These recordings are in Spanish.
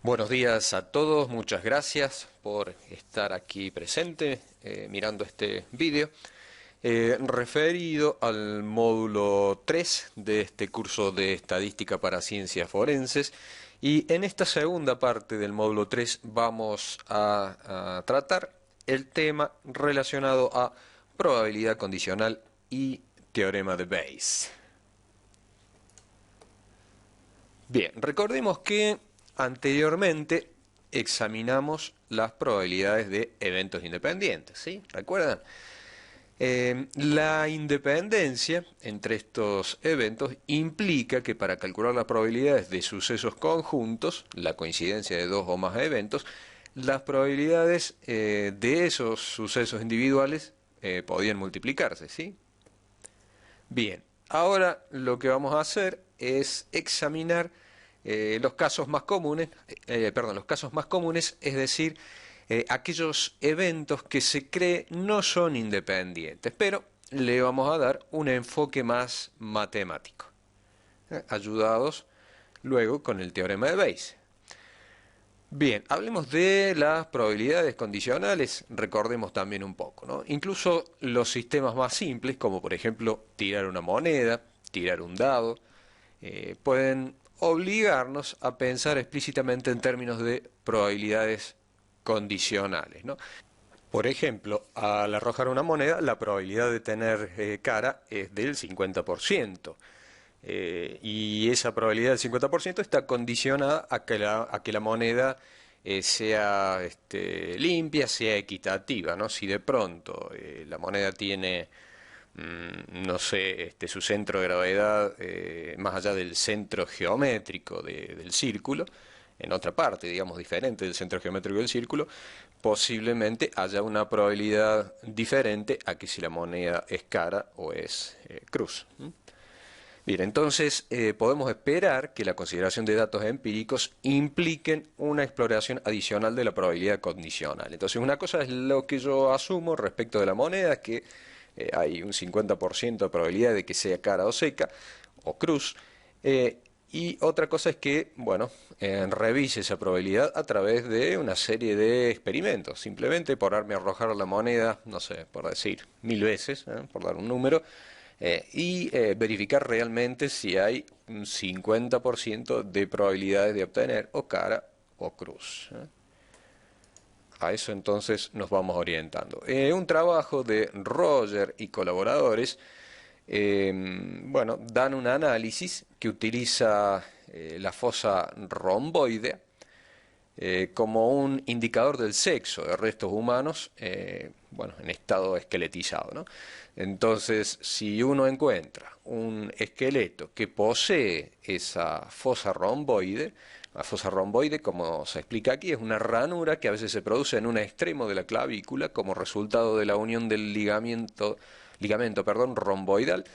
Buenos días a todos, muchas gracias por estar aquí presente mirando este vídeo referido al módulo 3 de este curso de Estadística para Ciencias Forenses. Y en esta segunda parte del módulo 3 vamos a tratar el tema relacionado a probabilidad condicional y teorema de Bayes. Bien, recordemos que anteriormente examinamos las probabilidades de eventos independientes, ¿sí? ¿Recuerdan? La independencia entre estos eventos implica que para calcular las probabilidades de sucesos conjuntos, la coincidencia de dos o más eventos, las probabilidades de esos sucesos individuales podían multiplicarse, ¿sí? Bien, ahora lo que vamos a hacer es examinar los casos más comunes, los casos más comunes, es decir, aquellos eventos que se cree no son independientes, pero le vamos a dar un enfoque más matemático, ayudados luego con el teorema de Bayes. Bien, hablemos de las probabilidades condicionales, recordemos también un poco, ¿no? Incluso los sistemas más simples, como por ejemplo tirar una moneda, tirar un dado, pueden obligarnos a pensar explícitamente en términos de probabilidades condicionales, ¿no? Por ejemplo, al arrojar una moneda, la probabilidad de tener cara es del 50%. Y esa probabilidad del 50% está condicionada a que la moneda sea limpia, sea equitativa, ¿no? Si de pronto la moneda tiene, no sé, su centro de gravedad más allá del centro geométrico del círculo, en otra parte, digamos, diferente del centro geométrico del círculo, posiblemente haya una probabilidad diferente a que si la moneda es cara o es cruz. Bien, entonces podemos esperar que la consideración de datos empíricos impliquen una exploración adicional de la probabilidad condicional. Entonces una cosa es lo que yo asumo respecto de la moneda, que hay un 50% de probabilidad de que sea cara o seca, o cruz, y otra cosa es que, bueno, revise esa probabilidad a través de una serie de experimentos. Simplemente por darme a arrojar la moneda, no sé, por decir 1000 veces, por dar un número, y verificar realmente si hay un 50% de probabilidades de obtener o cara o cruz. A eso entonces nos vamos orientando. Un trabajo de Roger y colaboradores, bueno, dan un análisis que utiliza la fosa romboidea como un indicador del sexo de restos humanos, bueno, en estado esqueletizado, ¿no? Entonces, si uno encuentra un esqueleto que posee esa fosa romboide, la fosa romboide, como se explica aquí, es una ranura que a veces se produce en un extremo de la clavícula como resultado de la unión del ligamento, romboidal,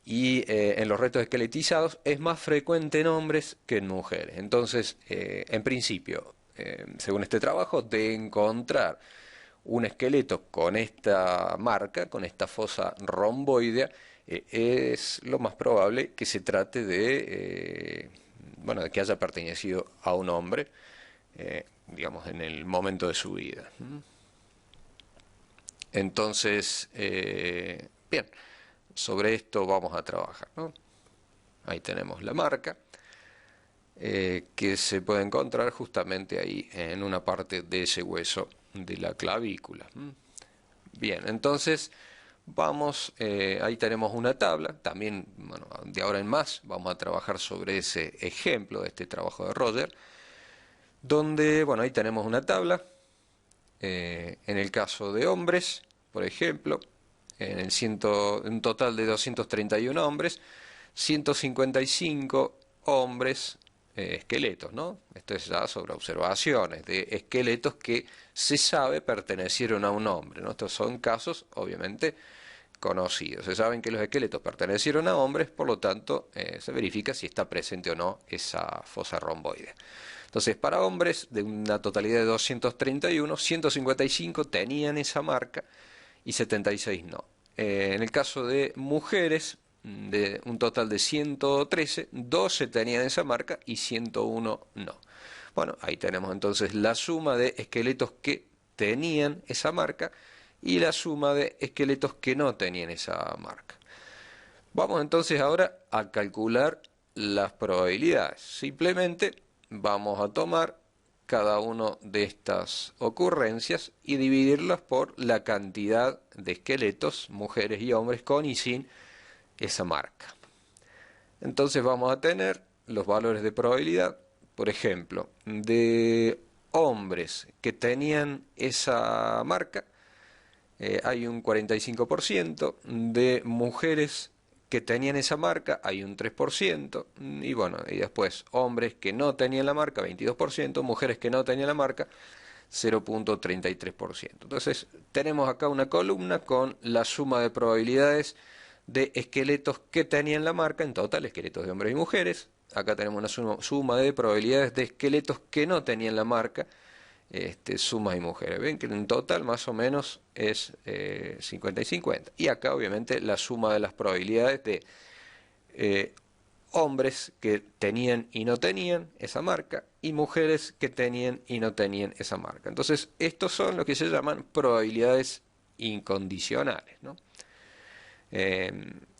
y en los restos esqueletizados es más frecuente en hombres que en mujeres. Entonces, en principio, según este trabajo, de encontrar un esqueleto con esta marca, con esta fosa romboidea, es lo más probable que se trate bueno, de que haya pertenecido a un hombre, digamos, en el momento de su vida. Entonces, bien, sobre esto vamos a trabajar, ¿no? Ahí tenemos la marca, que se puede encontrar justamente ahí en una parte de ese hueso de la clavícula. Bien, entonces vamos, ahí tenemos una tabla, también, bueno, de ahora en más vamos a trabajar sobre ese ejemplo de este trabajo de Roger, donde, bueno, ahí tenemos una tabla, en el caso de hombres, por ejemplo, un total de 231 hombres, 155 hombres esqueletos, ¿no? Esto es ya sobre observaciones de esqueletos que se sabe pertenecieron a un hombre, ¿no? Estos son casos, obviamente, conocidos. Se saben que los esqueletos pertenecieron a hombres, por lo tanto, se verifica si está presente o no esa fosa romboide. Entonces, para hombres, de una totalidad de 231, 155 tenían esa marca y 76 no. En el caso de mujeres, de un total de 113, 12 tenían esa marca y 101 no. Bueno, ahí tenemos entonces la suma de esqueletos que tenían esa marca y la suma de esqueletos que no tenían esa marca. Vamos entonces ahora a calcular las probabilidades. Simplemente vamos a tomar cada una de estas ocurrencias y dividirlas por la cantidad de esqueletos, mujeres y hombres, con y sin esa marca. Entonces vamos a tener los valores de probabilidad, por ejemplo, de hombres que tenían esa marca, hay un 45%, de mujeres que tenían esa marca hay un 3%, y bueno, y después hombres que no tenían la marca 22%, mujeres que no tenían la marca 0.33%. Entonces tenemos acá una columna con la suma de probabilidades de esqueletos que tenían la marca, en total esqueletos de hombres y mujeres. Acá tenemos una suma de probabilidades de esqueletos que no tenían la marca, sumas y mujeres. Ven que en total más o menos es 50 y 50. Y acá obviamente la suma de las probabilidades de hombres que tenían y no tenían esa marca y mujeres que tenían y no tenían esa marca. Entonces estos son lo que se llaman probabilidades incondicionales, ¿no?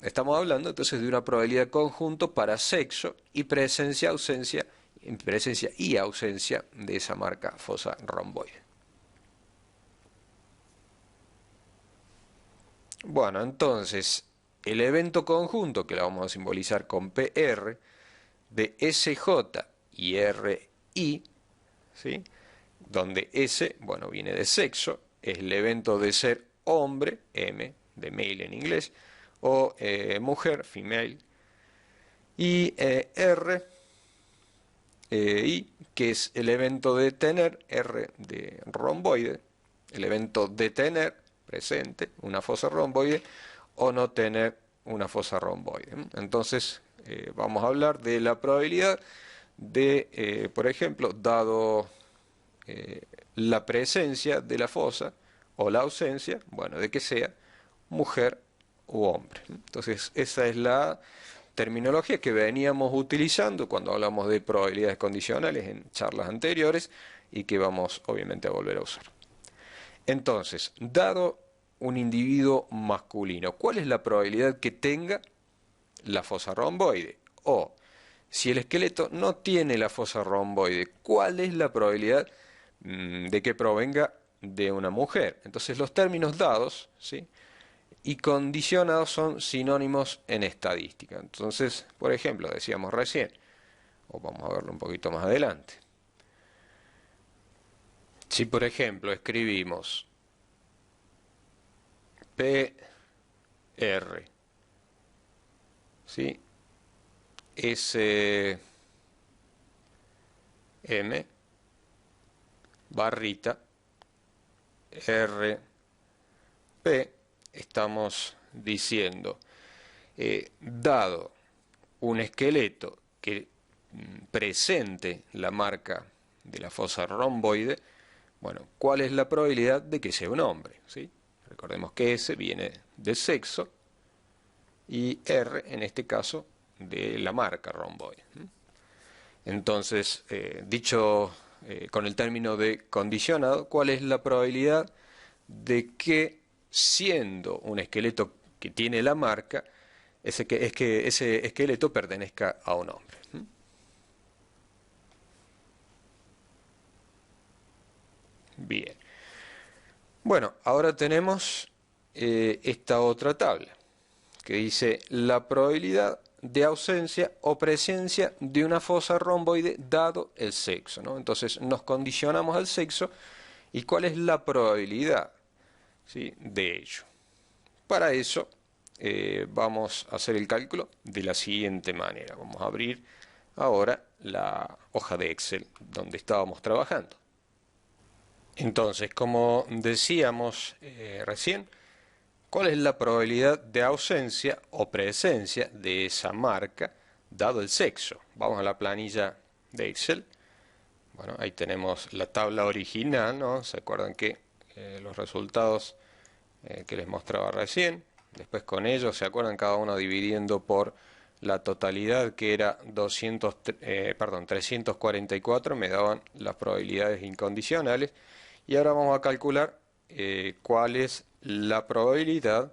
Estamos hablando entonces de una probabilidad conjunto para sexo y presencia y ausencia de esa marca fosa romboide. Bueno, entonces el evento conjunto, que lo vamos a simbolizar con PR, de SJ y RI, ¿sí? Donde S, bueno, viene de sexo, es el evento de ser hombre, M, de male en inglés, o mujer, female, y R, I, que es el evento de tener, R de romboide, el evento de tener, presente, una fosa romboide, o no tener una fosa romboide. Entonces, vamos a hablar de la probabilidad de, por ejemplo, dado la presencia de la fosa o la ausencia, bueno, de que sea mujer u hombre. Entonces, esa es la terminología que veníamos utilizando cuando hablamos de probabilidades condicionales en charlas anteriores y que vamos obviamente a volver a usar. Entonces, dado un individuo masculino, ¿cuál es la probabilidad que tenga la fosa romboide? O, si el esqueleto no tiene la fosa romboide, ¿cuál es la probabilidad de que provenga de una mujer? Entonces, los términos dados, ¿sí?, y condicionados son sinónimos en estadística. Entonces, por ejemplo, decíamos recién, o vamos a verlo un poquito más adelante. Si, por ejemplo, escribimos PR, ¿sí?, SM barrita RP, estamos diciendo, dado un esqueleto que presente la marca de la fosa romboide, bueno, ¿cuál es la probabilidad de que sea un hombre? ¿Sí? Recordemos que S viene de sexo y R, en este caso, de la marca romboide. Entonces, dicho con el término de condicionado, ¿cuál es la probabilidad de que, siendo un esqueleto que tiene la marca, ese esqueleto pertenezca a un hombre? Bien. Bueno, ahora tenemos esta otra tabla que dice la probabilidad de ausencia o presencia de una fosa romboide dado el sexo, ¿no? Entonces nos condicionamos al sexo y cuál es la probabilidad, ¿sí?, de ello. Para eso vamos a hacer el cálculo de la siguiente manera. Vamos a abrir ahora la hoja de Excel donde estábamos trabajando. Entonces, como decíamos recién, ¿cuál es la probabilidad de ausencia o presencia de esa marca dado el sexo? Vamos a la planilla de Excel. Bueno, ahí tenemos la tabla original, ¿no? ¿Se acuerdan que los resultados que les mostraba recién? Después con ellos, ¿se acuerdan? Cada uno dividiendo por la totalidad que era 344 me daban las probabilidades incondicionales. Y ahora vamos a calcular cuál es la probabilidad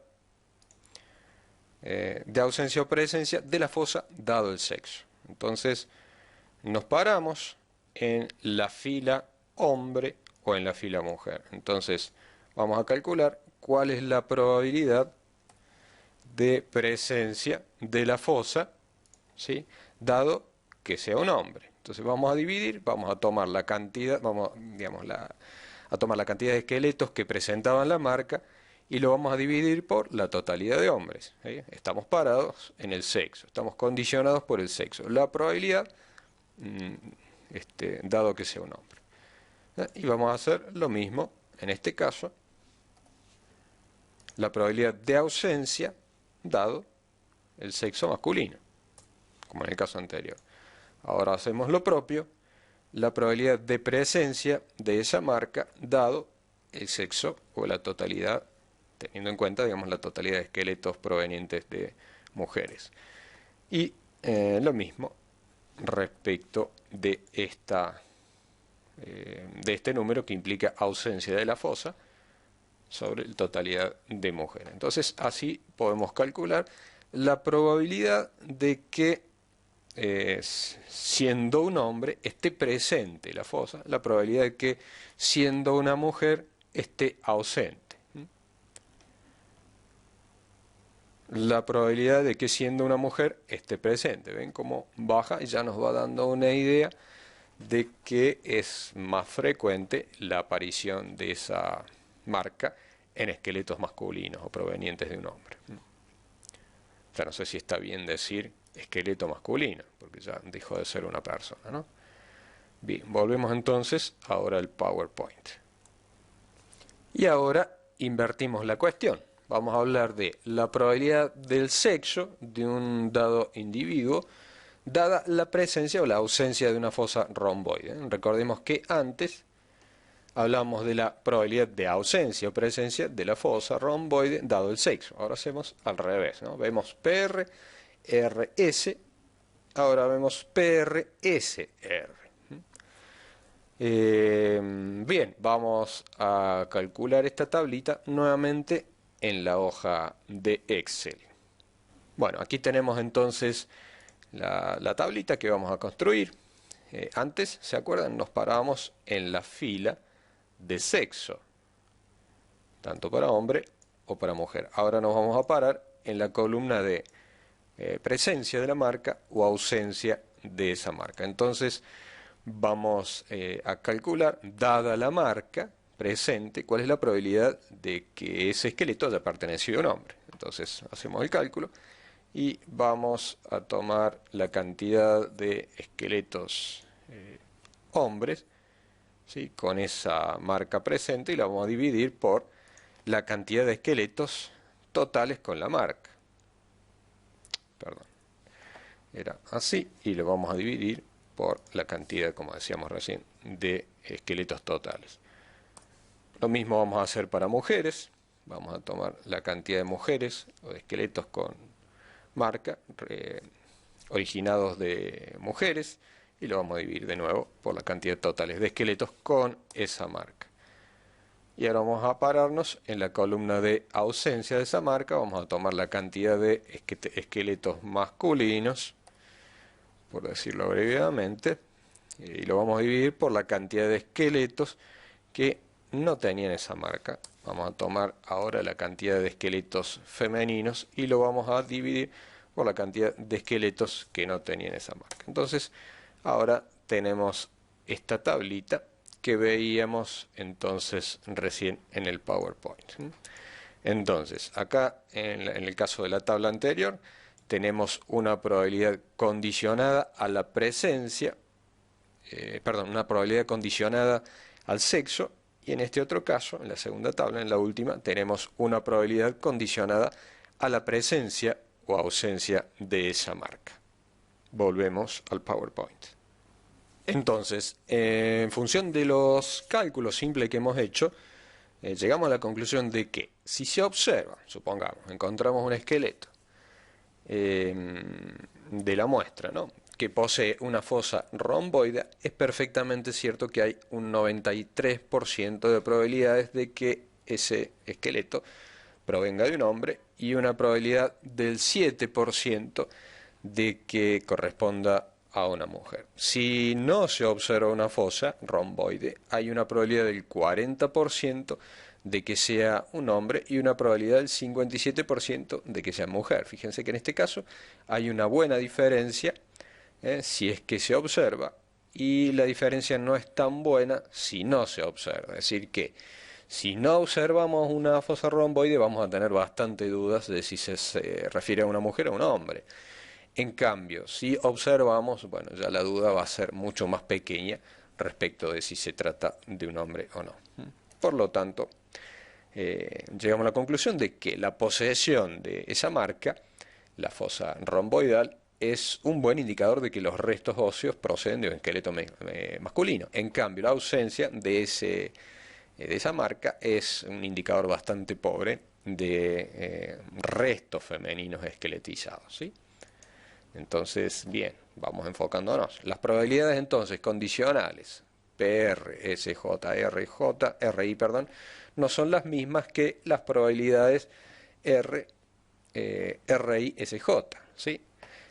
de ausencia o presencia de la fosa dado el sexo. Entonces nos paramos en la fila hombre o en la fila mujer. Entonces vamos a calcular cuál es la probabilidad de presencia de la fosa, ¿sí?, dado que sea un hombre. Entonces vamos a dividir, vamos a tomar la cantidad, a tomar la cantidad de esqueletos que presentaban la marca y lo vamos a dividir por la totalidad de hombres, ¿sí? Estamos parados en el sexo, estamos condicionados por el sexo. La probabilidad, dado que sea un hombre. Y vamos a hacer lo mismo en este caso. La probabilidad de ausencia dado el sexo masculino, como en el caso anterior. Ahora hacemos lo propio, la probabilidad de presencia de esa marca dado el sexo o la totalidad, teniendo en cuenta, digamos, la totalidad de esqueletos provenientes de mujeres. Y lo mismo respecto de este número que implica ausencia de la fosa sobre la totalidad de mujeres. Entonces así podemos calcular la probabilidad de que siendo un hombre esté presente la fosa, la probabilidad de que siendo una mujer esté ausente. La probabilidad de que siendo una mujer esté presente. ¿Ven cómo baja? Y ya nos va dando una idea de que es más frecuente la aparición de esa marca en esqueletos masculinos o provenientes de un hombre. Ya no sé si está bien decir esqueleto masculino, porque ya dejó de ser una persona, ¿no? Bien, volvemos entonces ahora al PowerPoint. Y ahora invertimos la cuestión. Vamos a hablar de la probabilidad del sexo de un dado individuo dada la presencia o la ausencia de una fosa romboide. Recordemos que antes hablamos de la probabilidad de ausencia o presencia de la fosa romboide dado el sexo. Ahora hacemos al revés, ¿no? Vemos PR, RS, ahora vemos PRSR. Bien, vamos a calcular esta tablita nuevamente en la hoja de Excel. Bueno, aquí tenemos entonces la tablita que vamos a construir. Antes, ¿se acuerdan? Nos parábamos en la fila de sexo, tanto para hombre o para mujer. Ahora nos vamos a parar en la columna de presencia de la marca o ausencia de esa marca. Entonces vamos a calcular, dada la marca presente, cuál es la probabilidad de que ese esqueleto haya pertenecido a un hombre. Entonces hacemos el cálculo y vamos a tomar la cantidad de esqueletos hombres, ¿sí?, con esa marca presente, y la vamos a dividir por la cantidad de esqueletos totales con la marca. Perdón, era así, y lo vamos a dividir por la cantidad, como decíamos recién, de esqueletos totales. Lo mismo vamos a hacer para mujeres. Vamos a tomar la cantidad de mujeres o de esqueletos con marca originados de mujeres y lo vamos a dividir de nuevo por la cantidad totales de esqueletos con esa marca. Y ahora vamos a pararnos en la columna de ausencia de esa marca. Vamos a tomar la cantidad de esqueletos masculinos, por decirlo abreviadamente, y lo vamos a dividir por la cantidad de esqueletos que no tenían esa marca. Vamos a tomar ahora la cantidad de esqueletos femeninos y lo vamos a dividir por la cantidad de esqueletos que no tenían esa marca. Entonces ahora tenemos esta tablita que veíamos entonces recién en el PowerPoint. Entonces acá en el caso de la tabla anterior tenemos una probabilidad condicionada a la presencia, una probabilidad condicionada al sexo, y en este otro caso, en la segunda tabla, en la última, tenemos una probabilidad condicionada a la presencia o ausencia de esa marca. Volvemos al PowerPoint. Entonces, en función de los cálculos simples que hemos hecho, llegamos a la conclusión de que si se observa, supongamos, encontramos un esqueleto de la muestra, ¿no?, que posee una fosa romboide, es perfectamente cierto que hay un 93% de probabilidades de que ese esqueleto provenga de un hombre y una probabilidad del 7% de que corresponda a una mujer. Si no se observa una fosa romboide, hay una probabilidad del 40% de que sea un hombre y una probabilidad del 57% de que sea mujer. Fíjense que en este caso hay una buena diferencia si es que se observa, y la diferencia no es tan buena si no se observa. Es decir que si no observamos una fosa romboide vamos a tener bastante dudas de si se refiere a una mujer o a un hombre. En cambio, si observamos, bueno, ya la duda va a ser mucho más pequeña respecto de si se trata de un hombre o no. Por lo tanto, llegamos a la conclusión de que la posesión de esa marca, la fosa romboidal, es un buen indicador de que los restos óseos proceden de un esqueleto masculino. En cambio, la ausencia de esa marca es un indicador bastante pobre de restos femeninos esqueletizados, ¿sí? Entonces, bien, vamos enfocándonos. Las probabilidades entonces condicionales PR, SJ, RI, perdón, no son las mismas que las probabilidades RI, SJ, ¿sí?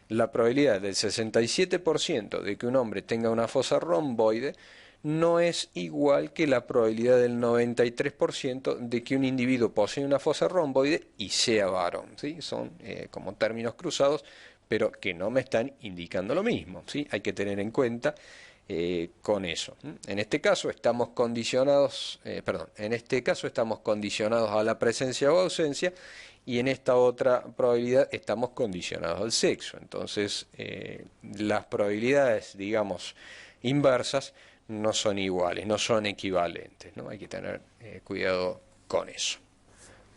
La probabilidad del 67% de que un hombre tenga una fosa romboide no es igual que la probabilidad del 93% de que un individuo posea una fosa romboide y sea varón, ¿sí? Son como términos cruzados, pero que no me están indicando lo mismo, ¿sí? Hay que tener en cuenta con eso. En este caso estamos condicionados, en este caso estamos condicionados a la presencia o ausencia, y en esta otra probabilidad estamos condicionados al sexo. Entonces, las probabilidades, digamos, inversas no son iguales, no son equivalentes, ¿no? Hay que tener cuidado con eso.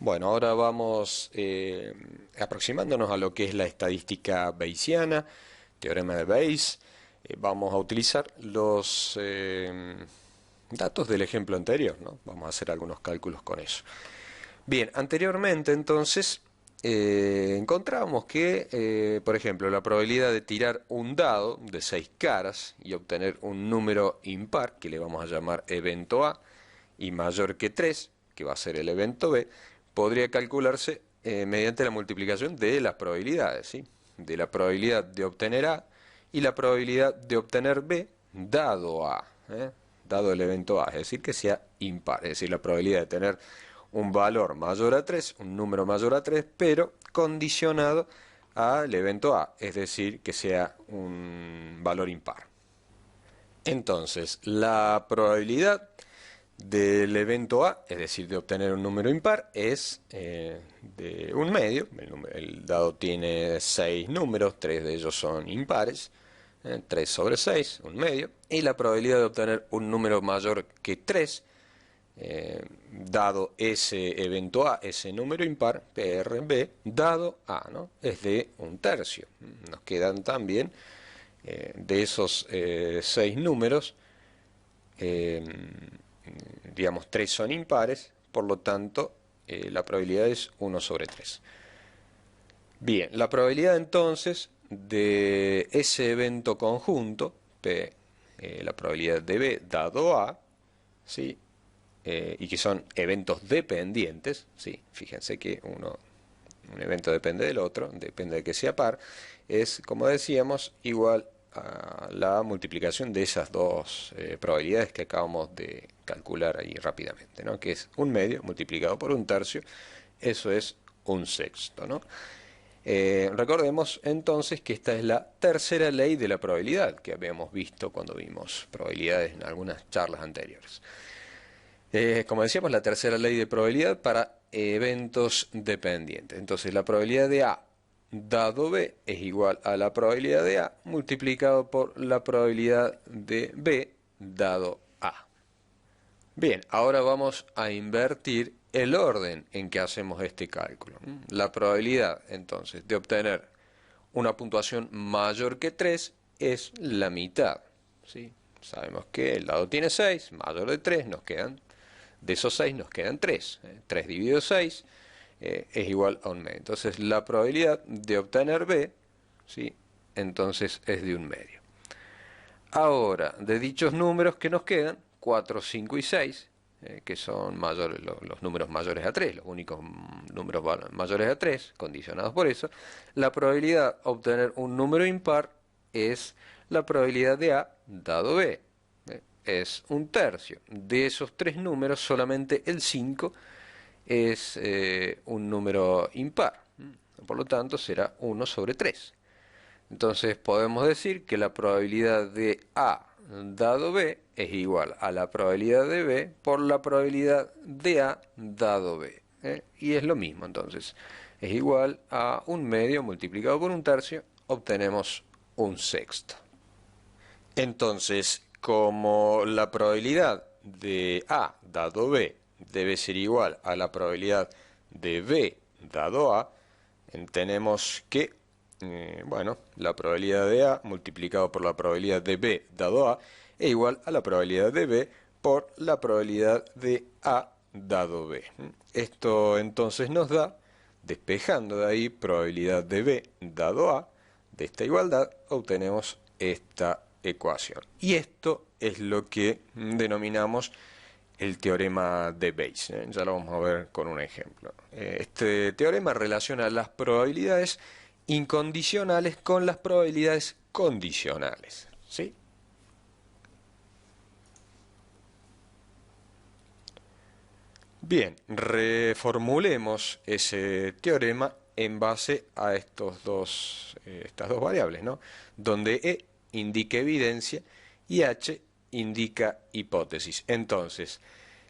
Bueno, ahora vamos aproximándonos a lo que es la estadística bayesiana, teorema de Bayes. Vamos a utilizar los datos del ejemplo anterior, ¿no? Vamos a hacer algunos cálculos con eso. Bien, anteriormente entonces encontramos que, por ejemplo, la probabilidad de tirar un dado de 6 caras y obtener un número impar, que le vamos a llamar evento A, y mayor que 3, que va a ser el evento B, podría calcularse mediante la multiplicación de las probabilidades, ¿sí? De la probabilidad de obtener A y la probabilidad de obtener B dado A, dado el evento A, es decir, que sea impar, es decir, la probabilidad de tener un valor mayor a 3, un número mayor a 3, pero condicionado al evento A, es decir, que sea un valor impar. Entonces, la probabilidad del evento A, es decir, de obtener un número impar, es de un medio. El dado tiene 6 números, 3 de ellos son impares, 3 sobre 6, un medio, y la probabilidad de obtener un número mayor que 3, dado ese evento A, ese número impar, PRB, dado A, ¿no?, es de un tercio. Nos quedan también de esos 6 números, digamos 3 son impares, por lo tanto la probabilidad es 1 sobre 3. Bien, la probabilidad entonces de ese evento conjunto, P, la probabilidad de B dado A, ¿sí?, y que son eventos dependientes, ¿sí? Fíjense que un evento depende del otro, depende de que sea par, es, como decíamos, igual a la multiplicación de esas dos probabilidades que acabamos de calcular ahí rápidamente, ¿no?, que es un medio multiplicado por un tercio, eso es un sexto, ¿no? Recordemos entonces que esta es la tercera ley de la probabilidad que habíamos visto cuando vimos probabilidades en algunas charlas anteriores. Como decíamos, la tercera ley de probabilidad para eventos dependientes. Entonces, la probabilidad de A dado B es igual a la probabilidad de A multiplicado por la probabilidad de B dado A. Bien, ahora vamos a invertir el orden en que hacemos este cálculo. La probabilidad, entonces, de obtener una puntuación mayor que 3 es la mitad, ¿sí? Sabemos que el dado tiene 6, mayor de 3, nos quedan, de esos 6 nos quedan 3. 3 dividido 6 es igual a 1 medio. Entonces la probabilidad de obtener B, ¿sí?, entonces es de 1 medio. Ahora, de dichos números que nos quedan, 4, 5 y 6, que son mayores, los números mayores a 3, los únicos números mayores a 3, condicionados por eso, la probabilidad de obtener un número impar es la probabilidad de A dado B. Es 1/3. De esos tres números, solamente el 5 es un número impar. Por lo tanto, será 1 sobre 3. Entonces podemos decir que la probabilidad de A dado B es igual a la probabilidad de B por la probabilidad de A dado B. Y es lo mismo, entonces es igual a 1 medio multiplicado por 1/3, obtenemos 1/6. Entonces, como la probabilidad de A dado B debe ser igual a la probabilidad de B dado A, tenemos que bueno, la probabilidad de A multiplicado por la probabilidad de B dado A es igual a la probabilidad de B por la probabilidad de A dado B. Esto entonces nos da, despejando de ahí probabilidad de B dado A, de esta igualdad obtenemos esta ecuación. Y esto es lo que denominamos el teorema de Bayes. Ya lo vamos a ver con un ejemplo. Este teorema relaciona las probabilidades incondicionales con las probabilidades condicionales, ¿sí? Bien, reformulemos ese teorema en base a estas dos variables, ¿no? Donde E indica evidencia y H indica hipótesis. Entonces,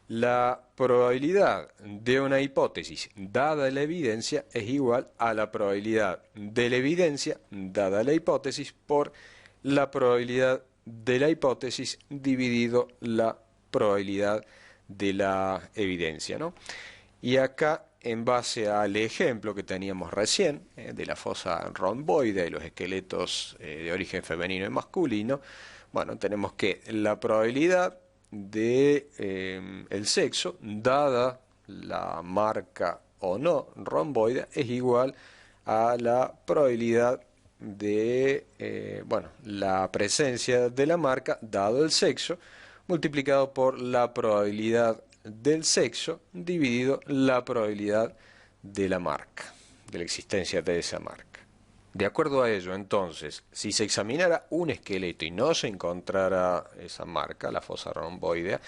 la probabilidad de una hipótesis dada la evidencia es igual a la probabilidad de la evidencia dada la hipótesis por la probabilidad de la hipótesis dividido la probabilidad de la evidencia, ¿no? Y acá, en base al ejemplo que teníamos recién, de la fosa romboide, de los esqueletos de origen femenino y masculino, bueno, tenemos que la probabilidad de el sexo, dada la marca o no romboide, es igual a la probabilidad de bueno, la presencia de la marca, dado el sexo, multiplicado por la probabilidad del sexo dividido la probabilidad de la marca, de la existencia de esa marca. De acuerdo a ello, entonces, si se examinara un esqueleto y no se encontrara esa marca, la fosa romboidea,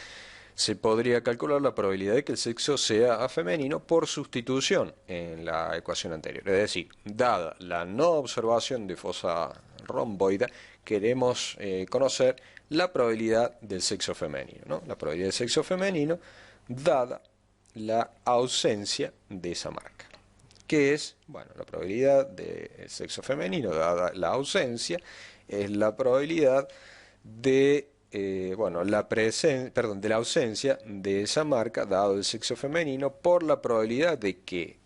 se podría calcular la probabilidad de que el sexo sea femenino por sustitución en la ecuación anterior. Es decir, dada la no observación de fosa romboidea, queremos conocer la probabilidad del sexo femenino, ¿no? La probabilidad del sexo femenino dada la ausencia de esa marca. ¿Qué es? Bueno, la probabilidad del sexo femenino dada la ausencia es la probabilidad de bueno, de la ausencia de esa marca dado el sexo femenino por la probabilidad de que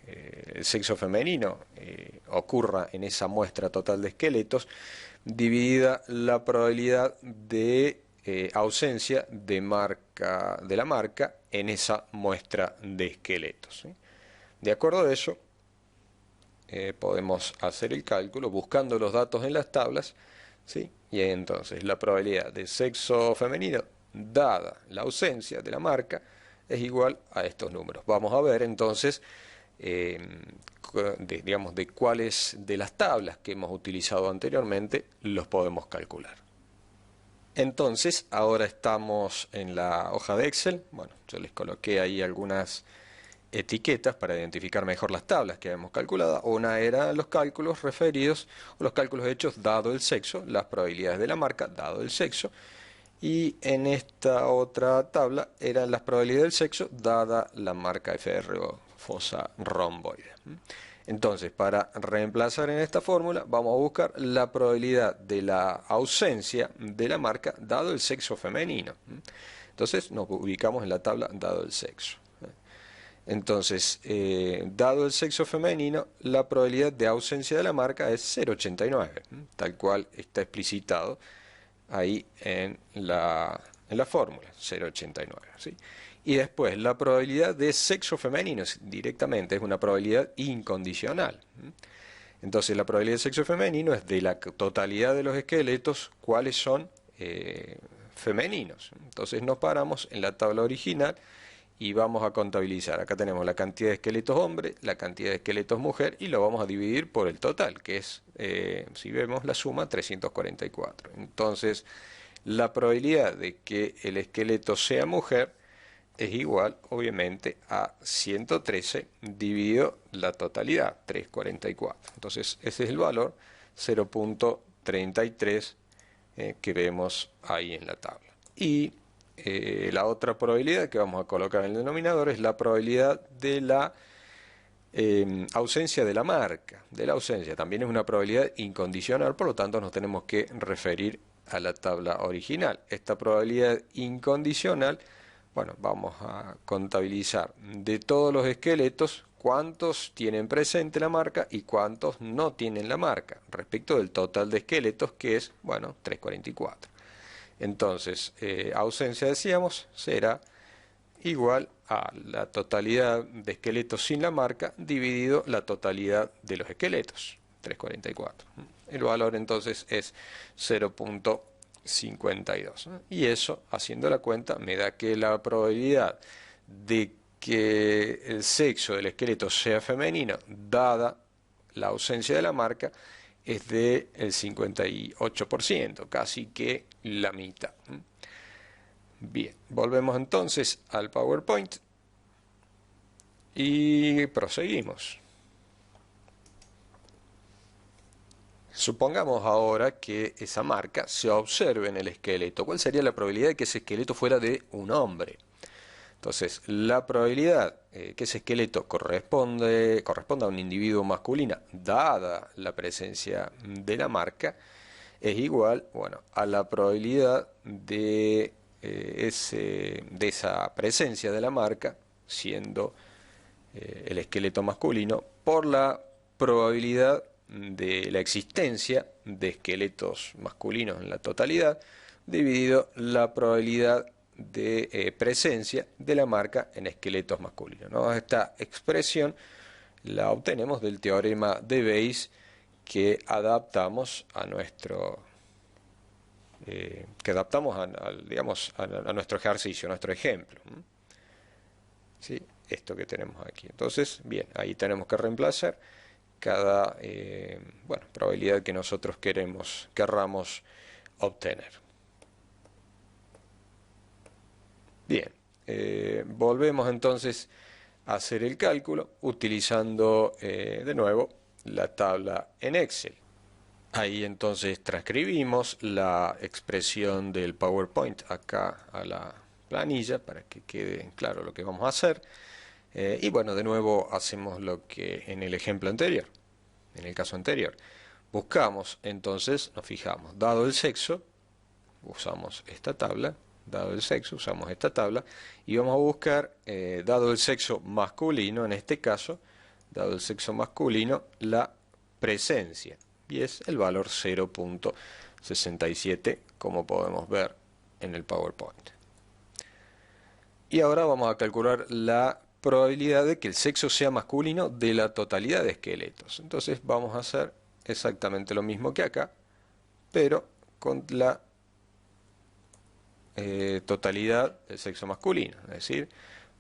el sexo femenino ocurra en esa muestra total de esqueletos dividida la probabilidad de ausencia de la marca en esa muestra de esqueletos, ¿sí? De acuerdo a eso, podemos hacer el cálculo buscando los datos en las tablas, ¿sí? Y entonces la probabilidad de sexo femenino dada la ausencia de la marca es igual a estos números. Vamos a ver entonces, digamos, de cuáles de las tablas que hemos utilizado anteriormente los podemos calcular. Entonces, ahora estamos en la hoja de Excel. Bueno, yo les coloqué ahí algunas etiquetas para identificar mejor las tablas que habíamos calculado. Una era los cálculos referidos, o los cálculos hechos dado el sexo, las probabilidades de la marca dado el sexo, y en esta otra tabla eran las probabilidades del sexo dada la marca FR o fosa romboide. Entonces, para reemplazar en esta fórmula, vamos a buscar la probabilidad de la ausencia de la marca dado el sexo femenino. Entonces, nos ubicamos en la tabla dado el sexo. Entonces, dado el sexo femenino, la probabilidad de ausencia de la marca es 0,89, tal cual está explicitado ahí en en la fórmula, 0,89, ¿sí? Y después, la probabilidad de sexo femenino directamente es una probabilidad incondicional. Entonces, la probabilidad de sexo femenino es de la totalidad de los esqueletos, cuáles son femeninos. Entonces, nos paramos en la tabla original y vamos a contabilizar. Acá tenemos la cantidad de esqueletos hombre, la cantidad de esqueletos mujer y lo vamos a dividir por el total, que es, si vemos la suma, 344. Entonces, la probabilidad de que el esqueleto sea mujer es igual, obviamente, a 113 dividido la totalidad, 344. Entonces, ese es el valor, 0,33 que vemos ahí en la tabla. Y la otra probabilidad que vamos a colocar en el denominador es la probabilidad de la ausencia de la marca, de la ausencia. También es una probabilidad incondicional, por lo tanto nos tenemos que referir a la tabla original. Esta probabilidad incondicional, bueno, vamos a contabilizar de todos los esqueletos cuántos tienen presente la marca y cuántos no tienen la marca, respecto del total de esqueletos que es, bueno, 344. Entonces, ausencia, decíamos, será igual a la totalidad de esqueletos sin la marca dividido la totalidad de los esqueletos, 344. El valor entonces es 0,52. Y eso, haciendo la cuenta, me da que la probabilidad de que el sexo del esqueleto sea femenino, dada la ausencia de la marca, es del 58%, casi que la mitad. Bien, volvemos entonces al PowerPoint y proseguimos. Supongamos ahora que esa marca se observe en el esqueleto. ¿Cuál sería la probabilidad de que ese esqueleto fuera de un hombre? Entonces, la probabilidad que ese esqueleto corresponda a un individuo masculino, dada la presencia de la marca, es igual, bueno, a la probabilidad de esa presencia de la marca, siendo el esqueleto masculino, por la probabilidad de la existencia de esqueletos masculinos en la totalidad, dividido la probabilidad de presencia de la marca en esqueletos masculinos, ¿no? Esta expresión la obtenemos del teorema de Bayes que adaptamos a nuestro digamos, a nuestro ejercicio, a nuestro ejemplo. ¿Sí? Esto que tenemos aquí. Entonces, bien, ahí tenemos que reemplazar cada bueno, probabilidad que nosotros querramos obtener. Bien, volvemos entonces a hacer el cálculo utilizando de nuevo la tabla en Excel. Ahí entonces transcribimos la expresión del PowerPoint acá a la planilla para que quede claro lo que vamos a hacer. Y bueno, de nuevo hacemos lo que en el ejemplo anterior, en el caso anterior. Buscamos, entonces nos fijamos, dado el sexo, usamos esta tabla, dado el sexo, usamos esta tabla, y vamos a buscar, dado el sexo masculino, en este caso, dado el sexo masculino, la presencia. Y es el valor 0,67, como podemos ver en el PowerPoint. Y ahora vamos a calcular la probabilidad de que el sexo sea masculino de la totalidad de esqueletos. Entonces vamos a hacer exactamente lo mismo que acá, pero con la totalidad del sexo masculino. Es decir,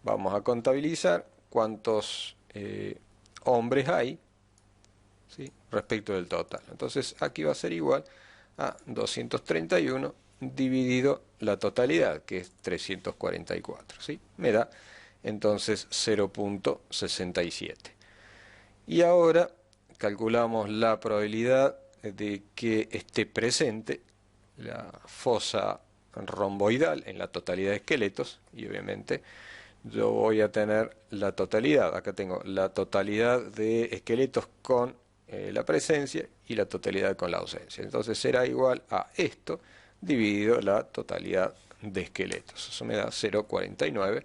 vamos a contabilizar cuántos hombres hay, ¿sí?, respecto del total. Entonces aquí va a ser igual a 231 dividido la totalidad, que es 344, ¿sí? Me da entonces 0,67. Y ahora calculamos la probabilidad de que esté presente la fosa romboidal en la totalidad de esqueletos, y obviamente yo voy a tener la totalidad. Acá tengo la totalidad de esqueletos con la presencia y la totalidad con la ausencia. Entonces será igual a esto dividido la totalidad de esqueletos. Eso me da 0,49,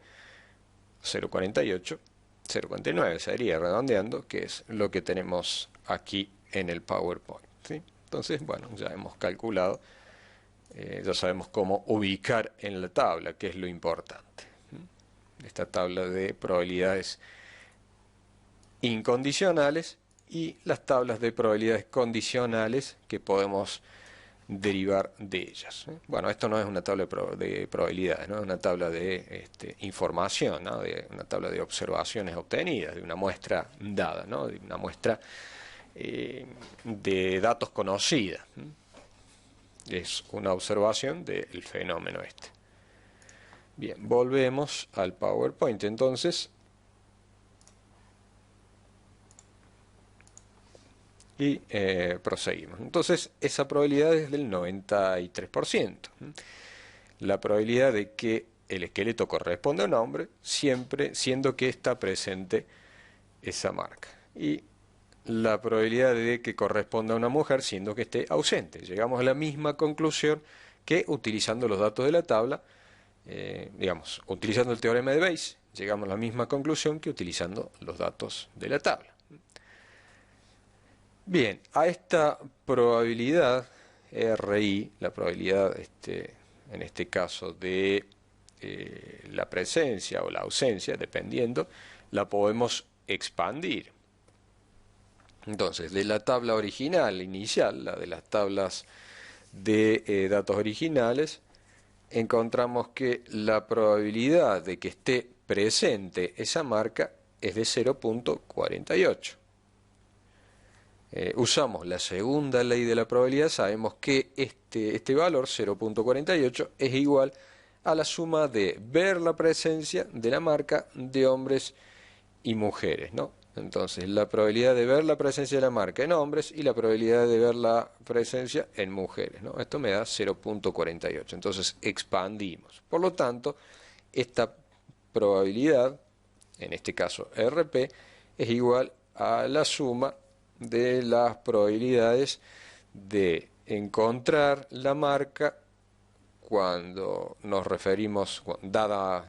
0,48, 0,49 sería, redondeando, que es lo que tenemos aquí en el PowerPoint, ¿sí? Entonces, bueno, ya hemos calculado ya sabemos cómo ubicar en la tabla, que es lo importante. Esta tabla de probabilidades incondicionales y las tablas de probabilidades condicionales que podemos derivar de ellas. Bueno, esto no es una tabla de probabilidades, ¿no? Es una tabla de información, ¿no? Una tabla de observaciones obtenidas, de una muestra dada, ¿no? De una muestra de datos conocida. Es una observación del fenómeno este. Bien, volvemos al PowerPoint entonces. Y proseguimos. Entonces, esa probabilidad es del 93%. La probabilidad de que el esqueleto corresponda a un hombre, siempre siendo que está presente esa marca. Y la probabilidad de que corresponda a una mujer, siendo que esté ausente. Llegamos a la misma conclusión que utilizando los datos de la tabla, digamos, utilizando el teorema de Bayes, llegamos a la misma conclusión que utilizando los datos de la tabla. Bien, a esta probabilidad RI, la probabilidad en este caso de la presencia o la ausencia, dependiendo, la podemos expandir. Entonces, de la tabla original, inicial, la de las tablas de datos originales, encontramos que la probabilidad de que esté presente esa marca es de 0.48. Usamos la segunda ley de la probabilidad, sabemos que este valor, 0.48, es igual a la suma de ver la presencia de la marca de hombres y mujeres, ¿no? Entonces, la probabilidad de ver la presencia de la marca en hombres y la probabilidad de ver la presencia en mujeres, ¿no? Esto me da 0.48. Entonces, expandimos. Por lo tanto, esta probabilidad, en este caso RP, es igual a la suma de las probabilidades de encontrar la marca cuando nos referimos, dado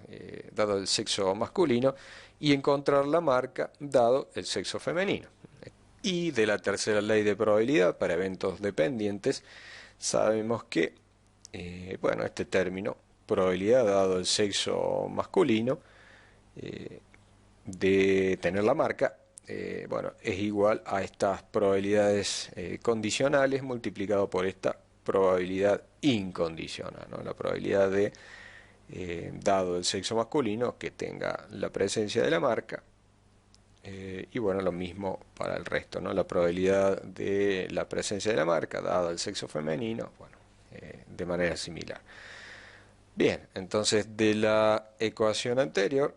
el sexo masculino, y encontrar la marca dado el sexo femenino. Y de la tercera ley de probabilidad para eventos dependientes, sabemos que, bueno, este término, probabilidad dado el sexo masculino, de tener la marca, bueno, es igual a estas probabilidades condicionales multiplicado por esta probabilidad incondicional, ¿no? La probabilidad de, dado el sexo masculino, que tenga la presencia de la marca, y bueno, lo mismo para el resto, ¿no? La probabilidad de la presencia de la marca, dado el sexo femenino, bueno, de manera similar. Bien, entonces de la ecuación anterior,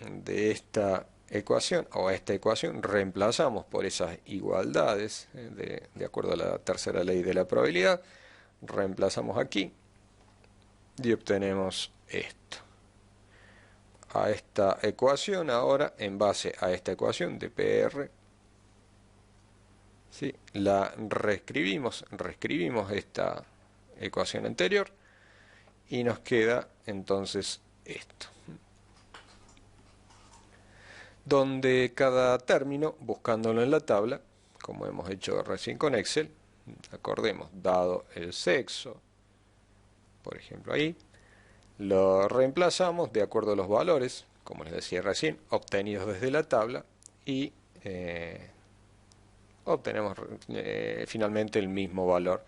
de esta ecuación o esta ecuación reemplazamos por esas igualdades de acuerdo a la tercera ley de la probabilidad, reemplazamos aquí y obtenemos esto. A esta ecuación ahora, en base a esta ecuación de PR, ¿sí? La reescribimos esta ecuación anterior y nos queda entonces esto, donde cada término, buscándolo en la tabla, como hemos hecho recién con Excel, acordemos, dado el sexo, por ejemplo ahí, lo reemplazamos de acuerdo a los valores, como les decía recién, obtenidos desde la tabla y obtenemos finalmente el mismo valor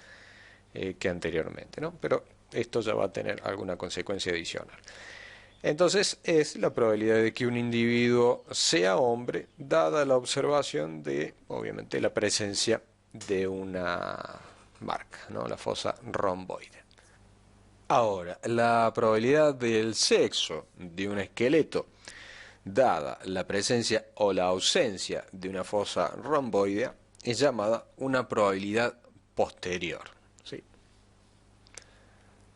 que anteriormente, ¿no? Pero esto ya va a tener alguna consecuencia adicional. Entonces es la probabilidad de que un individuo sea hombre, dada la observación de, obviamente, la presencia de una marca, ¿no? La fosa romboide. Ahora, la probabilidad del sexo de un esqueleto, dada la presencia o la ausencia de una fosa romboidea, es llamada una probabilidad posterior, ¿sí?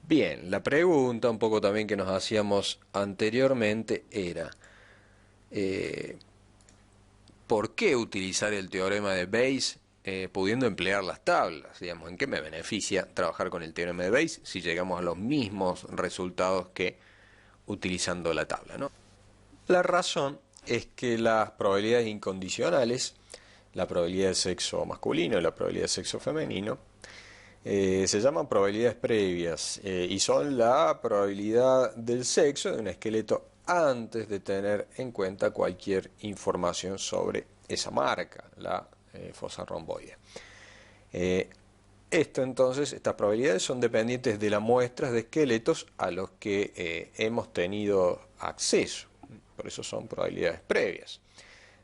Bien, la pregunta un poco también que nos hacíamos anteriormente era ¿por qué utilizar el teorema de Bayes pudiendo emplear las tablas? Digamos, ¿en qué me beneficia trabajar con el teorema de Bayes si llegamos a los mismos resultados que utilizando la tabla, ¿no? La razón es que las probabilidades incondicionales, la probabilidad de sexo masculino y la probabilidad de sexo femenino, Se llaman probabilidades previas y son la probabilidad del sexo de un esqueleto antes de tener en cuenta cualquier información sobre esa marca, la fosa romboide. Estas probabilidades son dependientes de las muestras de esqueletos a los que hemos tenido acceso. Por eso son probabilidades previas.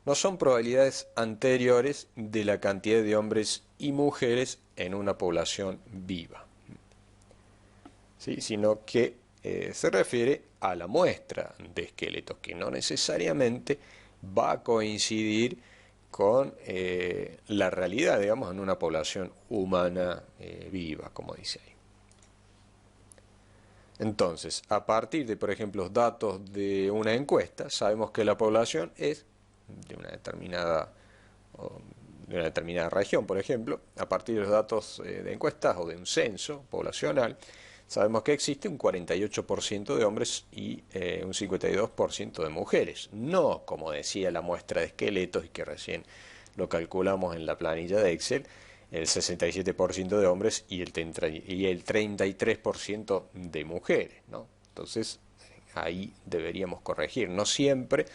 No son probabilidades anteriores de la cantidad de hombres y mujeres en una población viva, ¿sí? Sino que se refiere a la muestra de esqueletos, que no necesariamente va a coincidir con la realidad, digamos, en una población humana viva, como dice ahí. Entonces, a partir de, por ejemplo, los datos de una encuesta, sabemos que la población es de una determinada región, por ejemplo. A partir de los datos de encuestas o de un censo poblacional, sabemos que existe un 48% de hombres y un 52% de mujeres. No, como decía la muestra de esqueletos y que recién lo calculamos en la planilla de Excel, el 67% de hombres y el 33% de mujeres, ¿no? Entonces, ahí deberíamos corregir. No siempre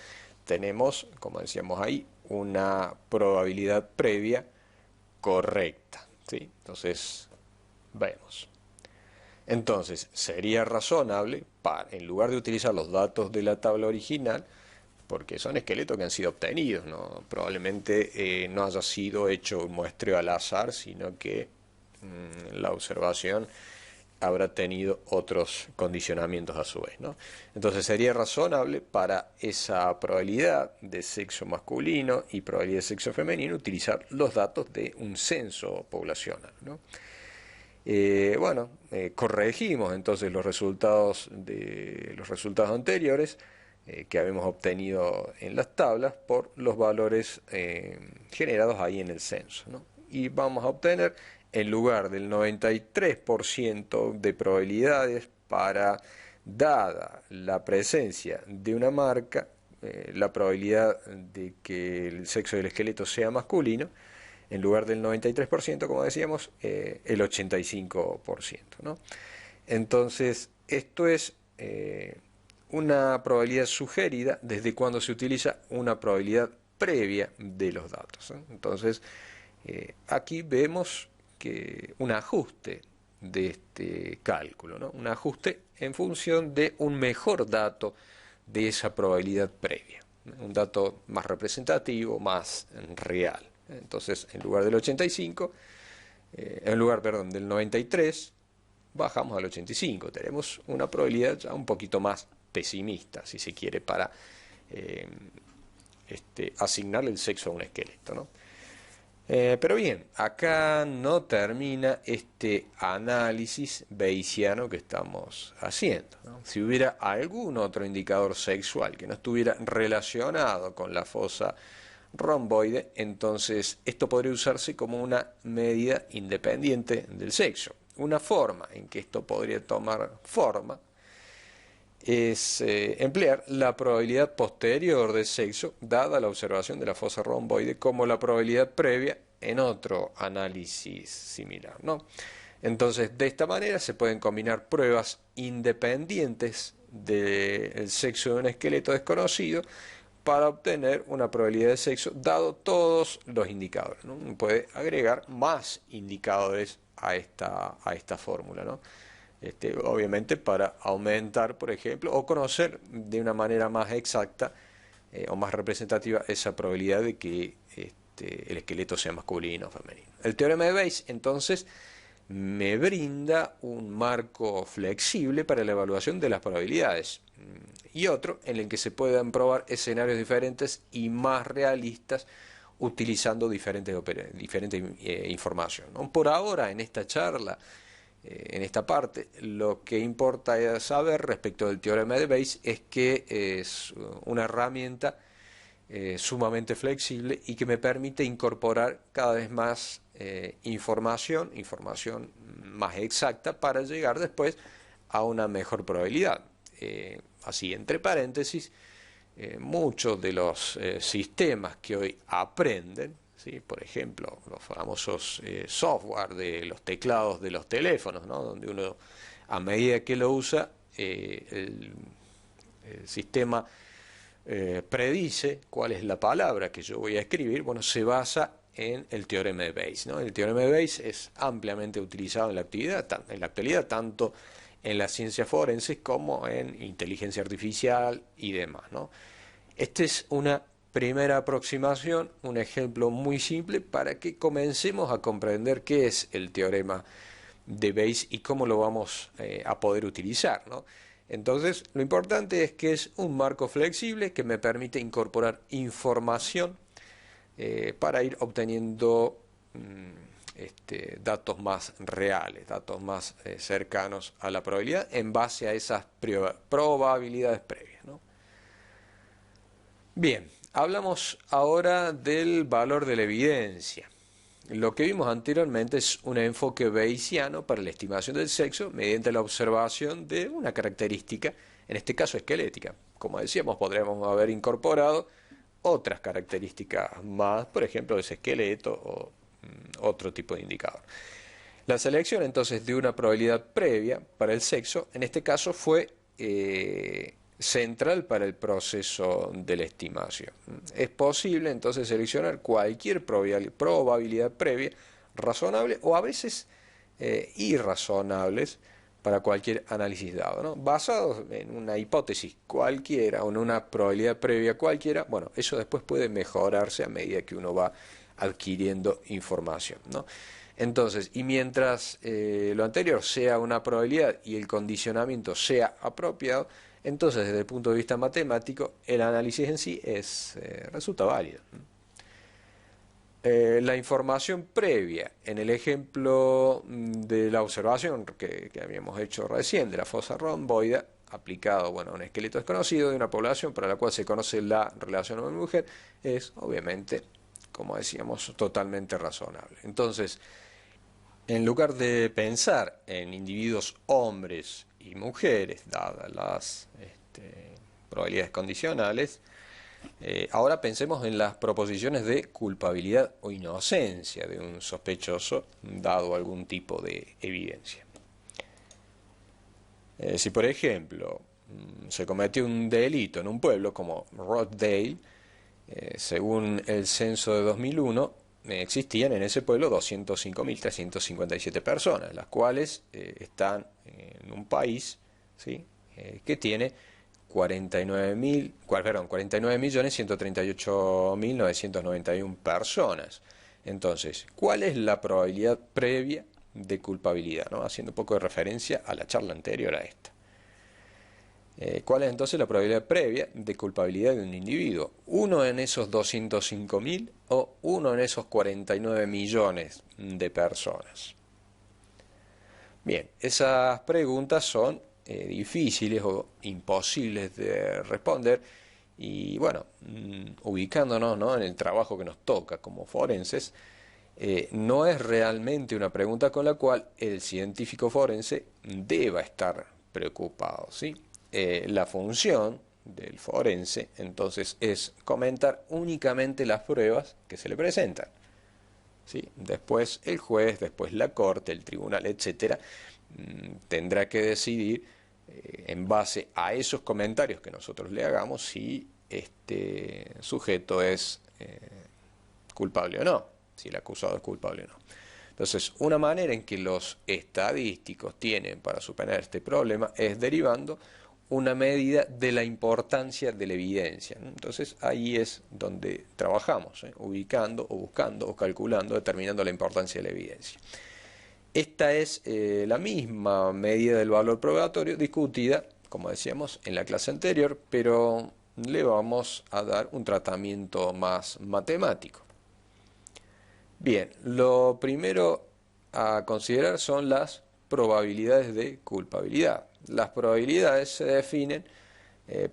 tenemos, como decíamos ahí, una probabilidad previa correcta, ¿sí? Entonces, vemos. Entonces, sería razonable, en lugar de utilizar los datos de la tabla original, porque son esqueletos que han sido obtenidos, ¿no? Probablemente no haya sido hecho un muestreo al azar, sino que la observación habrá tenido otros condicionamientos a su vez, ¿no? Entonces sería razonable para esa probabilidad de sexo masculino y probabilidad de sexo femenino utilizar los datos de un censo poblacional, ¿no? Corregimos entonces los resultados anteriores que habíamos obtenido en las tablas por los valores generados ahí en el censo, ¿no? Y vamos a obtener, en lugar del 93% de probabilidades para, dada la presencia de una marca, la probabilidad de que el sexo del esqueleto sea masculino, en lugar del 93%, como decíamos, el 85%, ¿no? Entonces, esto es una probabilidad sugerida desde cuando se utiliza una probabilidad previa de los datos, ¿no? Entonces, aquí vemos que un ajuste de este cálculo, ¿no? Un ajuste en función de un mejor dato de esa probabilidad previa, ¿no? Un dato más representativo, más real. Entonces, en lugar del 85, del 93, bajamos al 85. Tenemos una probabilidad ya un poquito más pesimista, si se quiere, para asignarle el sexo a un esqueleto, ¿no? Pero bien, acá no termina este análisis bayesiano que estamos haciendo, ¿no? Si hubiera algún otro indicador sexual que no estuviera relacionado con la fosa romboide, entonces esto podría usarse como una medida independiente del sexo. Una forma en que esto podría tomar forma es emplear la probabilidad posterior del sexo dada la observación de la fosa romboide como la probabilidad previa en otro análisis similar, ¿no? Entonces, de esta manera se pueden combinar pruebas independientes del sexo de un esqueleto desconocido para obtener una probabilidad de sexo dado todos los indicadores, ¿no? Uno puede agregar más indicadores a esta fórmula, ¿no? Obviamente para aumentar, por ejemplo, o conocer de una manera más exacta o más representativa esa probabilidad de que el esqueleto sea masculino o femenino. El teorema de Bayes, entonces, me brinda un marco flexible para la evaluación de las probabilidades y otro en el que se puedan probar escenarios diferentes y más realistas utilizando diferentes información, ¿no? Por ahora, en esta charla, en esta parte, lo que importa es saber respecto del teorema de Bayes es que es una herramienta sumamente flexible y que me permite incorporar cada vez más información más exacta para llegar después a una mejor probabilidad. Así, entre paréntesis, muchos de los sistemas que hoy aprenden, ¿sí? Por ejemplo, los famosos software de los teclados de los teléfonos, ¿no? Donde uno, a medida que lo usa, el sistema predice cuál es la palabra que yo voy a escribir. Bueno, se basa en el teorema de Bayes, ¿no? El teorema de Bayes es ampliamente utilizado en la actualidad, tanto en las ciencias forenses como en inteligencia artificial y demás, ¿no? Esta es una primera aproximación, un ejemplo muy simple para que comencemos a comprender qué es el teorema de Bayes y cómo lo vamos a poder utilizar, ¿no? Entonces, lo importante es que es un marco flexible que me permite incorporar información para ir obteniendo datos más reales, datos más cercanos a la probabilidad en base a esas probabilidades previas, ¿no? Bien, hablamos ahora del valor de la evidencia. Lo que vimos anteriormente es un enfoque bayesiano para la estimación del sexo mediante la observación de una característica, en este caso esquelética. Como decíamos, podríamos haber incorporado otras características más, por ejemplo, ese esqueleto o otro tipo de indicador. La selección entonces de una probabilidad previa para el sexo, en este caso fue central para el proceso de la estimación. Es posible entonces seleccionar cualquier probabilidad previa razonable o a veces irrazonables para cualquier análisis dado, ¿no? Basados en una hipótesis cualquiera o en una probabilidad previa cualquiera. Bueno, eso después puede mejorarse a medida que uno va adquiriendo información, ¿no? Entonces, y mientras lo anterior sea una probabilidad y el condicionamiento sea apropiado, entonces desde el punto de vista matemático el análisis en sí resulta válido. La información previa en el ejemplo de la observación que habíamos hecho recién de la fosa romboidal aplicado, bueno, a un esqueleto desconocido de una población para la cual se conoce la relación hombre-mujer es obviamente, como decíamos, totalmente razonable. Entonces, en lugar de pensar en individuos hombres y mujeres, dadas las probabilidades condicionales, ahora pensemos en las proposiciones de culpabilidad o inocencia de un sospechoso, dado algún tipo de evidencia. Si por ejemplo se cometió un delito en un pueblo como Rockdale, según el censo de 2001, existían en ese pueblo 205.357 personas, las cuales están en un país, ¿sí? Que tiene 49.138.991 personas. Entonces, ¿cuál es la probabilidad previa de culpabilidad, ¿no? Haciendo un poco de referencia a la charla anterior a esta. ¿Cuál es entonces la probabilidad previa de culpabilidad de un individuo? ¿Uno en esos 205.000 o uno en esos 49 millones de personas? Bien, esas preguntas son difíciles o imposibles de responder y bueno, ubicándonos, ¿no?, en el trabajo que nos toca como forenses, no es realmente una pregunta con la cual el científico forense deba estar preocupado, ¿sí? La función del forense entonces es comentar únicamente las pruebas que se le presentan, ¿sí? Después el juez, después la corte, el tribunal, etcétera, tendrá que decidir en base a esos comentarios que nosotros le hagamos si este sujeto es culpable o no, si el acusado es culpable o no. Entonces, una manera en que los estadísticos tienen para superar este problema es derivando una medida de la importancia de la evidencia. Entonces, ahí es donde trabajamos, ubicando o buscando o calculando, determinando la importancia de la evidencia. Esta es la misma medida del valor probatorio discutida, como decíamos, en la clase anterior, pero le vamos a dar un tratamiento más matemático. Bien, lo primero a considerar son las probabilidades de culpabilidad. Las probabilidades se definen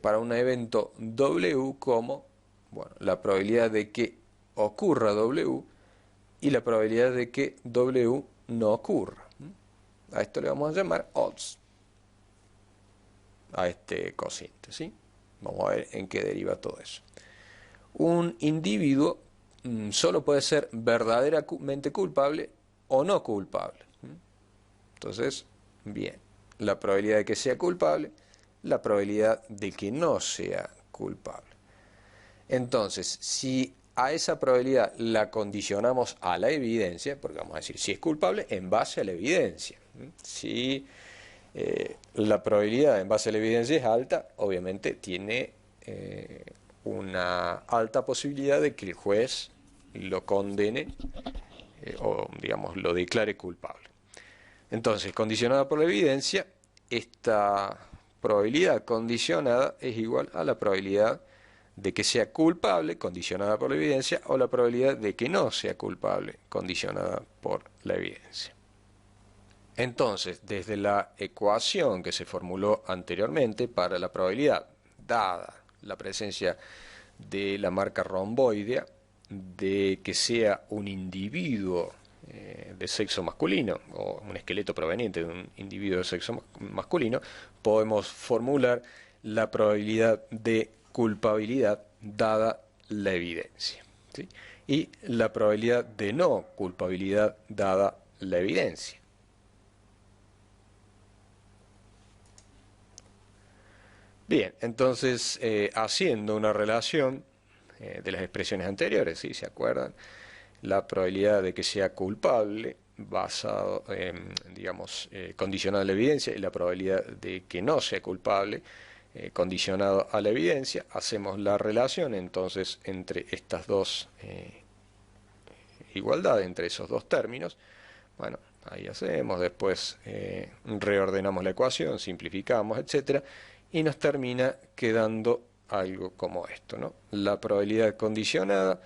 para un evento W como, bueno, la probabilidad de que ocurra W y la probabilidad de que W no ocurra. A esto le vamos a llamar odds, a este cociente, ¿sí? Vamos a ver en qué deriva todo eso. Un individuo solo puede ser verdaderamente culpable o no culpable. Entonces, bien, la probabilidad de que sea culpable, la probabilidad de que no sea culpable. Entonces, si a esa probabilidad la condicionamos a la evidencia, porque vamos a decir si es culpable en base a la evidencia. Si la probabilidad en base a la evidencia es alta, obviamente tiene una alta posibilidad de que el juez lo condene o, digamos, lo declare culpable. Entonces, condicionada por la evidencia, esta probabilidad condicionada es igual a la probabilidad de que sea culpable, condicionada por la evidencia, o la probabilidad de que no sea culpable, condicionada por la evidencia. Entonces, desde la ecuación que se formuló anteriormente para la probabilidad, dada la presencia de la marca romboidea, de que sea un individuo de sexo masculino o un esqueleto proveniente de un individuo de sexo masculino, podemos formular la probabilidad de culpabilidad dada la evidencia, ¿sí? Y la probabilidad de no culpabilidad dada la evidencia. Bien, entonces haciendo una relación de las expresiones anteriores, ¿sí? ¿Se acuerdan? La probabilidad de que sea culpable basado, digamos, condicionado a la evidencia, y la probabilidad de que no sea culpable condicionado a la evidencia. Hacemos la relación entonces entre estas dos igualdades, entre esos dos términos. Bueno, ahí hacemos, después reordenamos la ecuación, simplificamos, etcétera, y nos termina quedando algo como esto, ¿no? La probabilidad condicionada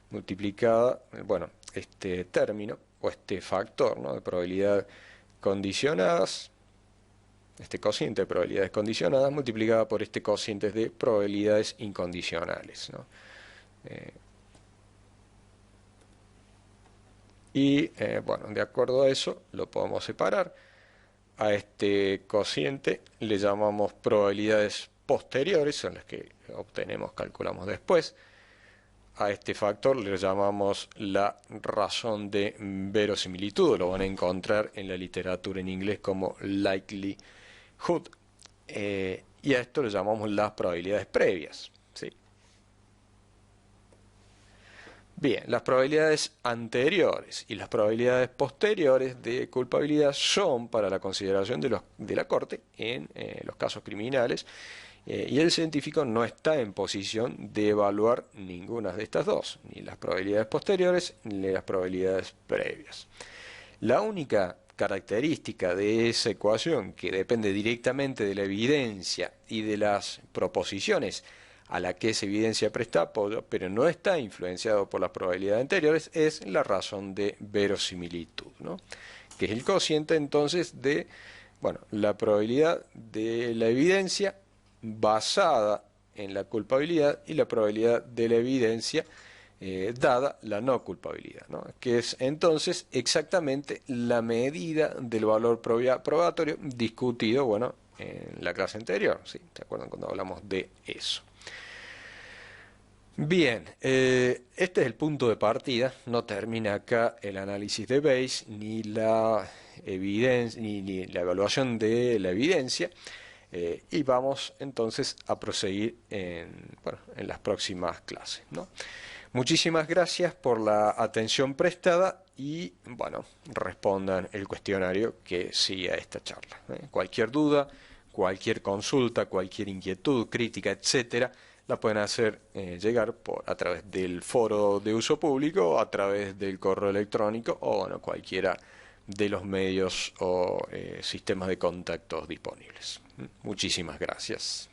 multiplicada, bueno, este término o este factor, ¿no?, de probabilidad condicionadas, este cociente de probabilidades condicionadas multiplicada por este cociente de probabilidades incondicionales, ¿no? Bueno, de acuerdo a eso lo podemos separar. A este cociente le llamamos probabilidades posteriores, son las que obtenemos, calculamos después. A este factor le llamamos la razón de verosimilitud, lo van a encontrar en la literatura en inglés como likelihood, y a esto le llamamos las probabilidades previas, ¿sí? Bien, las probabilidades anteriores y las probabilidades posteriores de culpabilidad son para la consideración de la Corte en los casos criminales, y el científico no está en posición de evaluar ninguna de estas dos, ni las probabilidades posteriores ni las probabilidades previas. La única característica de esa ecuación que depende directamente de la evidencia y de las proposiciones a la que esa evidencia presta apoyo, pero no está influenciado por las probabilidades anteriores, es la razón de verosimilitud, ¿no?, que es el cociente entonces de, bueno, la probabilidad de la evidencia basada en la culpabilidad y la probabilidad de la evidencia dada la no culpabilidad, ¿no?, que es entonces exactamente la medida del valor probatorio discutido, bueno, en la clase anterior, ¿sí? ¿Se acuerdan cuando hablamos de eso? Bien, este es el punto de partida, no termina acá el análisis de Bayes, ni la evidencia, ni la evaluación de la evidencia, y vamos entonces a proseguir bueno, en las próximas clases, ¿no? Muchísimas gracias por la atención prestada y, bueno, respondan el cuestionario que sigue a esta charla, ¿eh? Cualquier duda, cualquier consulta, cualquier inquietud, crítica, etcétera, la pueden hacer llegar a través del foro de uso público, a través del correo electrónico o, bueno, cualquiera de los medios o sistemas de contactos disponibles. Muchísimas gracias.